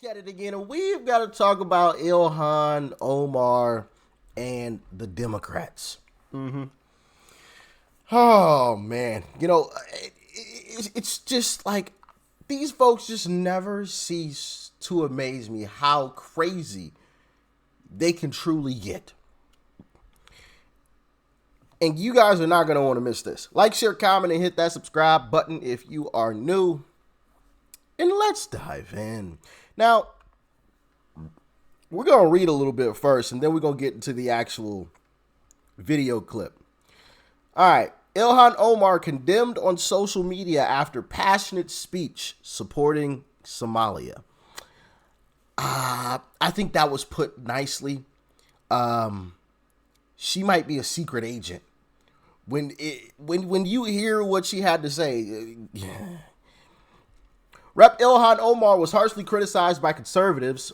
at it again, and we've got to talk about Ilhan, Omar, and the Democrats. Oh man, it's just like these folks just never cease to amaze me how crazy they can truly get. And you guys are not going to want to miss this. Like, share, comment, and hit that subscribe button if you are new. And let's dive in. Now, we're going to read a little bit first, and then we're going to get into the actual video clip. All right. Ilhan Omar condemned on social media after passionate speech supporting Somalia. I think that was put nicely. She might be a secret agent. When you hear what she had to say, Rep. Ilhan Omar was harshly criticized by conservatives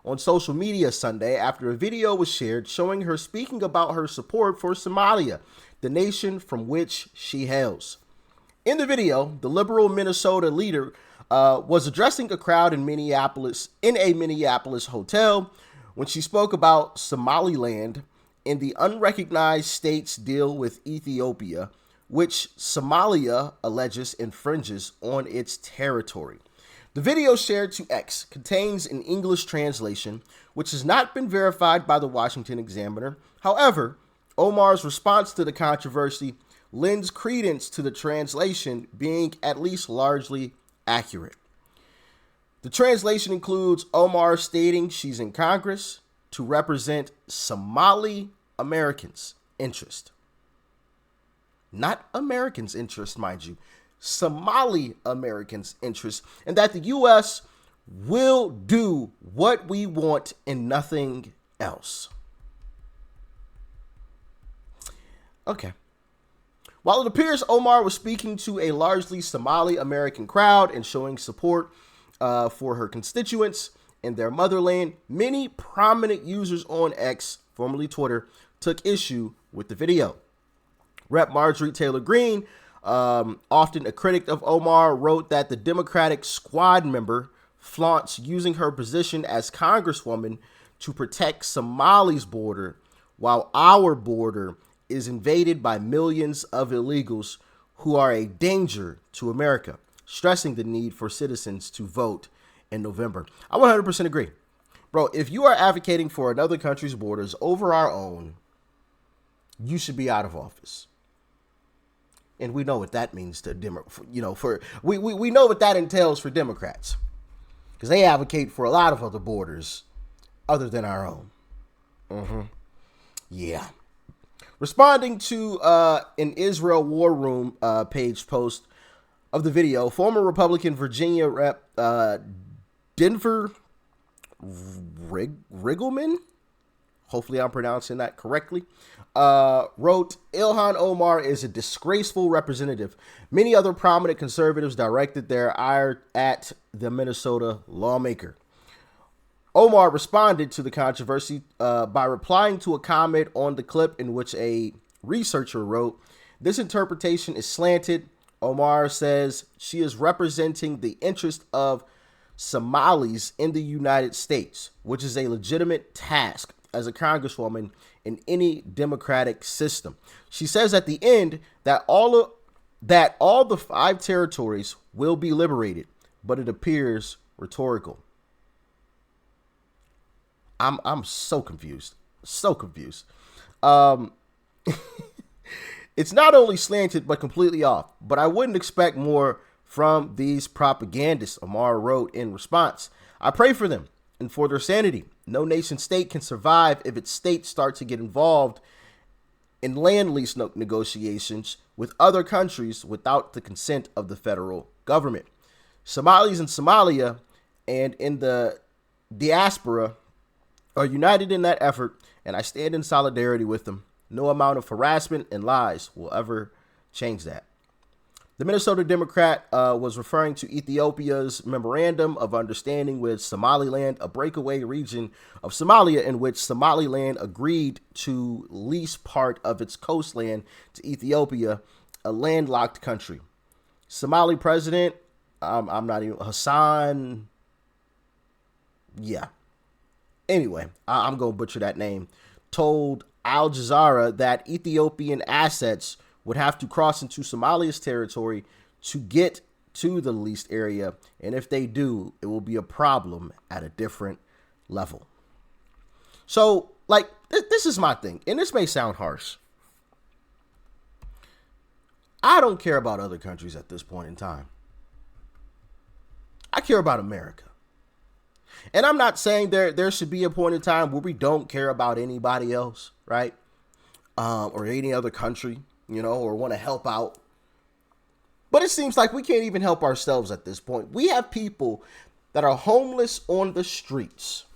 on social media Sunday after a video was shared showing her speaking about her support for Somalia, the nation from which she hails. In the video, the liberal Minnesota leader was addressing a crowd in a Minneapolis hotel when she spoke about Somaliland and the unrecognized state's deal with Ethiopia, which Somalia alleges infringes on its territory. The video shared to X contains an English translation, which has not been verified by the Washington Examiner. However, Omar's response to the controversy lends credence to the translation being at least largely accurate. The translation includes Omar stating she's in Congress to represent Somali Americans' interest. Not Americans' interest, mind you. Somali Americans' interest. And that the U.S. will do what we want and nothing else. Okay. While it appears Omar was speaking to a largely Somali American crowd and showing support for her constituents in their motherland, many prominent users on X, formerly Twitter, took issue with the video. Rep. Marjorie Taylor Greene, often a critic of Omar, wrote that the Democratic squad member flaunts using her position as Congresswoman to protect Somali's border, while our border is invaded by millions of illegals who are a danger to America, stressing the need for citizens to vote in November. I 100% agree. Bro, if you are advocating for another country's borders over our own, you should be out of office. And we know what that means to we know what that entails for Democrats, because they advocate for a lot of other borders other than our own. Yeah. Responding to an Israel War Room page post of the video, former Republican Virginia Rep. Denver Riggleman, hopefully I'm pronouncing that correctly, wrote, Ilhan Omar is a disgraceful representative. Many other prominent conservatives directed their ire at the Minnesota lawmaker. Omar responded to the controversy by replying to a comment on the clip in which a researcher wrote, this interpretation is slanted. Omar says she is representing the interest of Somalis in the United States, which is a legitimate task as a congresswoman in any democratic system. She says at the end that all the 5 territories will be liberated, but it appears rhetorical. I'm so confused. So confused. It's not only slanted, but completely off. But I wouldn't expect more from these propagandists, Omar wrote in response. I pray for them and for their sanity. No nation state can survive if its states start to get involved in land lease negotiations with other countries without the consent of the federal government. Somalis in Somalia and in the diaspora are united in that effort, and I stand in solidarity with them. No amount of harassment and lies will ever change that. The Minnesota Democrat was referring to Ethiopia's memorandum of understanding with Somaliland, a breakaway region of Somalia in which Somaliland agreed to lease part of its coastland to Ethiopia, a landlocked country. Somali president, Hassan Yeah. Anyway, I'm going to butcher that name, told Al Jazeera that Ethiopian assets would have to cross into Somalia's territory to get to the leased area. And if they do, it will be a problem at a different level. So, like, this is my thing. And this may sound harsh. I don't care about other countries at this point in time. I care about America. And I'm not saying there should be a point in time where we don't care about anybody else, right? Or any other country, you know, or want to help out. But it seems like we can't even help ourselves at this point. We have people that are homeless on the streets.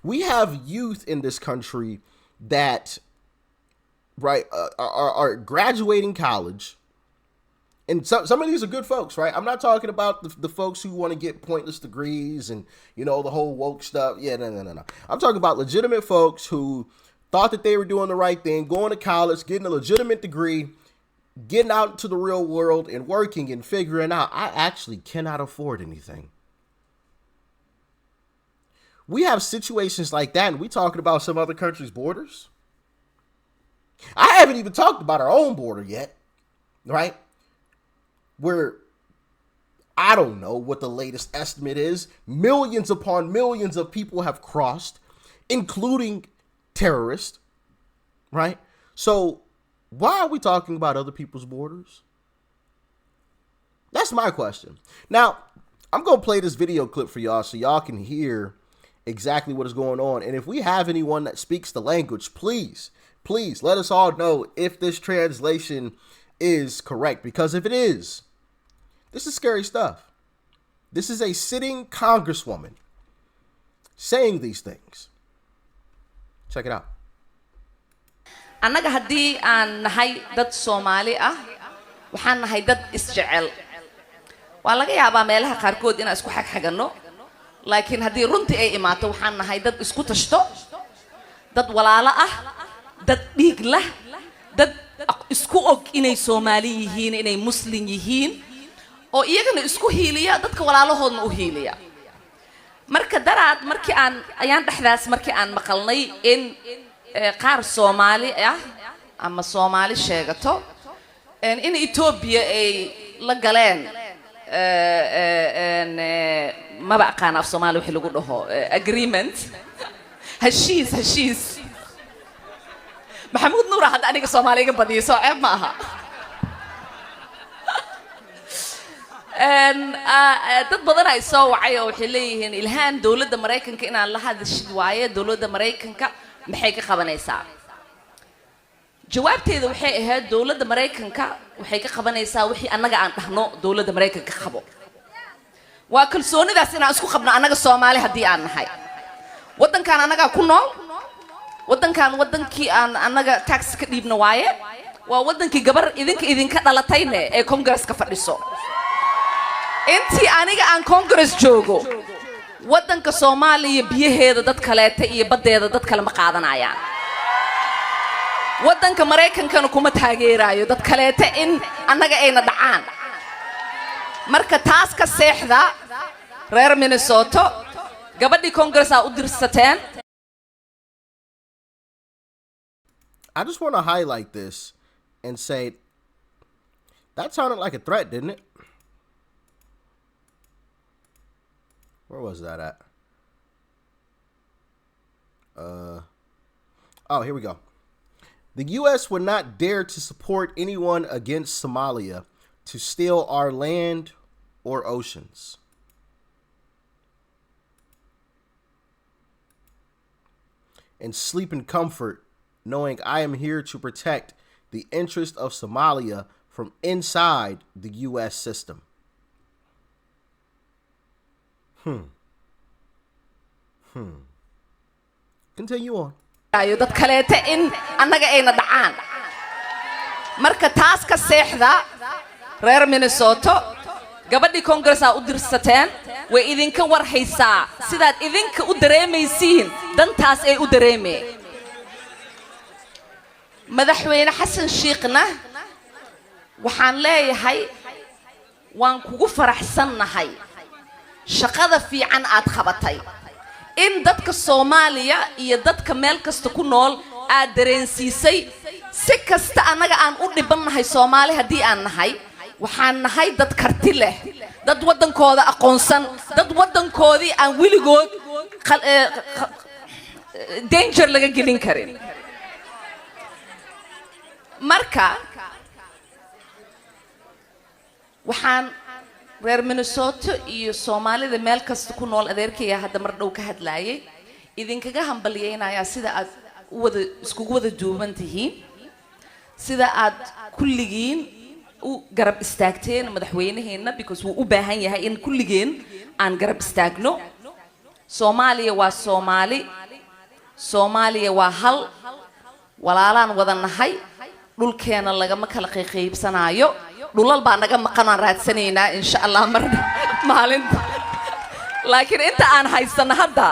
We have youth in this country that, right, are graduating college. And some of these are good folks, right? I'm not talking about the folks who want to get pointless degrees and, you know, the whole woke stuff. Yeah, no. I'm talking about legitimate folks who thought that they were doing the right thing, going to college, getting a legitimate degree, getting out into the real world and working and figuring out, I actually cannot afford anything. We have situations like that, and we talking about some other countries' borders. I haven't even talked about our own border yet, right? Where, I don't know what the latest estimate is. Millions upon millions of people have crossed, including terrorists, right? So why are we talking about other people's borders? That's my question. Now, I'm going to play this video clip for y'all so y'all can hear exactly what is going on. And if we have anyone that speaks the language, please let us all know if this translation is correct, because if it is, this is scary stuff. This is a sitting congresswoman saying these things. Check it out. Annaga haddii aan nahay dad Soomaali ah waxaan nahay dad isjecel waa laga yaabaa meelaha qaarkood inaan isku xagxagano laakiin haddii runtii ay imaato waxaan nahay dad isku tashto dad walaalo ah dad dhiig leh dad isku og inay Soomaali yihiin inay Muslim yihiin oo iyagana isku hiiliya dadka walaalahoodna u hiiliya marka daraad markii ayaan dhaxdaas markii aan maqalnay in qaar Soomaali ah ama Soomaali sheegato in Ethiopia ay la galeen ma baqaan af Soomaali wixii lagu dhaho agreement heshiis Maxamuud Nuur hadda aniga Soomaaliga badiyo ceeb ma aha dad badan ay soo wacay oo waxay leeyihiin Ilhan dawladda Mareykanka inaan la hadashid waaye dawladda Mareykanka maxay ka qabanaysaa jawaabteedu waxay ahayd dawladda Mareykanka waxay ka qabanaysaa wixii annaga aan dhahno dawladda Mareykanka qabo waa kalsoonidaas inaan isku qabno annaga Soomaali haddii aan nahay wadankan annaga ku nool wadankii aan annaga tax ka dhiibno waaye waa wadankii gabar idinka dhalatayne ee Congress-ka fadhiso intii aniga aan Congress joogo wadanka Soomaaliya biyaheeda dad kaleete iyo badeeda dad kale ma qaadanayaan wadanka Mareykankana kuma taageerayo dad kaleete in annaga ayna dhacaan marka taas ka seexda reer Minnesota gabadhii Congress-a u dirsateen. I just want to highlight this and say that sounded like a threat, didn't it? Where was that at? Oh, here we go. The U.S. would not dare to support anyone against Somalia to steal our land or oceans. And sleep in comfort knowing I am here to protect the interest of Somalia from inside the U.S. system. Continue on. Dad kaleete in annaga ayna dhacaan marka taas ka seexda reer Minnesota gabadhii Congress-a u dirsateen way idinka warhaysaa sidaad idinka u dareemaysiin dantaas ay u dareemeen madaxweyne Xasan Sheekhna waxaan leeyahay waan kugu faraxsanahay shaqada fiican aad qabatay in dadka Soomaaliya iyo dadka meel kasta ku nool aad dareensiisay si kasta anaga aan u dhibanahay Soomaali hadii aan nahay waxaan nahay dad karti leh dad wadankooda aqoonsan dad wadankoodii aan wiligood danger laga gelin karin marka waxaan reer Minnesota iyo Soomaalida meel kasta ku nool adeerkaya hadda mar dhow ka hadlaayay idinkaga hambalyeynaya sida aad isku wada duuban tihiin sida aad kulligiin u garab istaagteen madaxweynaheena because wuu u baahan yahay in kulligeen aan garab istaagno Soomaaliya waa Soomaali Soomaaliya waa hal walaalaan wada nahay dhulkeena laga ma kala qaybsanaayo dhulal baa naga maqan aan raadsanayna insha Allah mar maalinta laakiin inta aan haysana hadda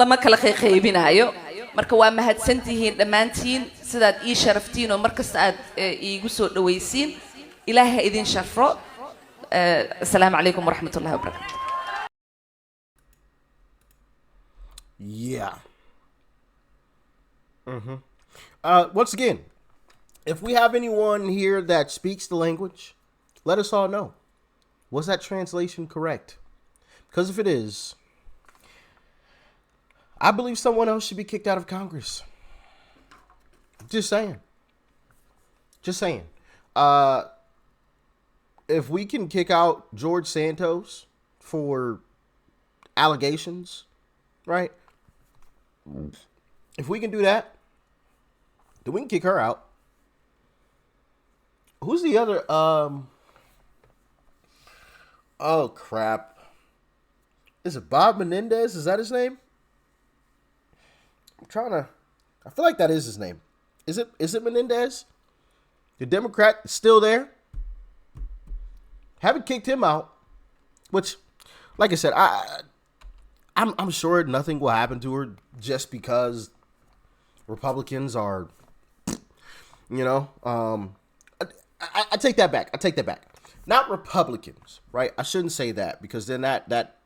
lama kala qaybinaayo marka waa mahadsantihiin dhamaantiin sidaad ii sharaftiin oo markasta aad iigu soo dhawaysiin ilaahay idin sharfo assalaamu alaykum wa rahmatullahi wa barakatuh yeah once again if we have anyone here that speaks the language let us all know was that translation correct because if it is I believe someone else should be kicked out of Congress. Just saying. Just saying. If we can kick out George Santos for allegations, right? If we can do that, then we can kick her out. Who's the other? Oh, crap. Is it Bob Menendez? Is that his name? I feel like that is his name. Is it Menendez? The Democrat is still there. Haven't kicked him out. Which, like I said, I'm sure nothing will happen to her just because Republicans are, you know, I take that back. I take that back. Not Republicans, right? I shouldn't say that because then that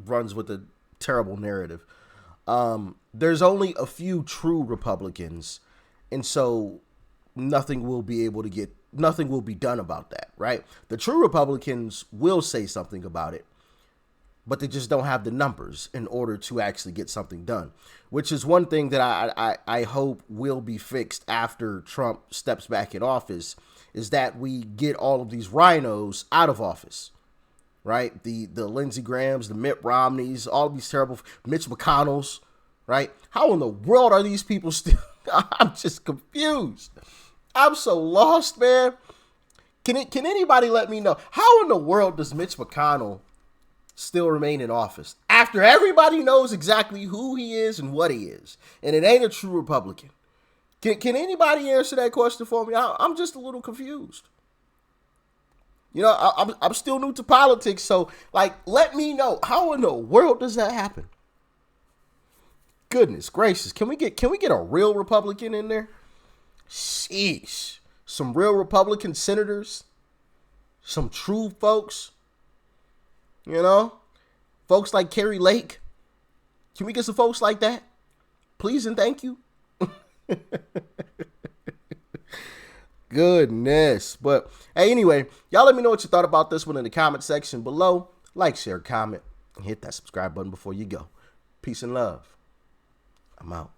runs with a terrible narrative. There's only a few true Republicans, and so nothing will be done about that, right? The true Republicans will say something about it, but they just don't have the numbers in order to actually get something done, which is one thing that I hope will be fixed after Trump steps back in office, is that we get all of these rhinos out of office, right? The Lindsey Grahams, the Mitt Romneys, all of these terrible Mitch McConnells, right? How in the world are these people still? I'm just confused. I'm so lost, man. Can anybody let me know how in the world does Mitch McConnell still remain in office after everybody knows exactly who he is and what he is, and it ain't a true Republican? Can anybody answer that question for me? I'm just a little confused. You know, I'm still new to politics, so like, let me know how in the world does that happen? Goodness gracious, can we get a real Republican in there? Sheesh, some real Republican senators, some true folks, you know, folks like Carrie Lake. Can we get some folks like that, please and thank you? Goodness. But hey, anyway, y'all let me know what you thought about this one in the comment section below. Like, share, comment, and hit that subscribe button before you go. Peace and love. I'm out.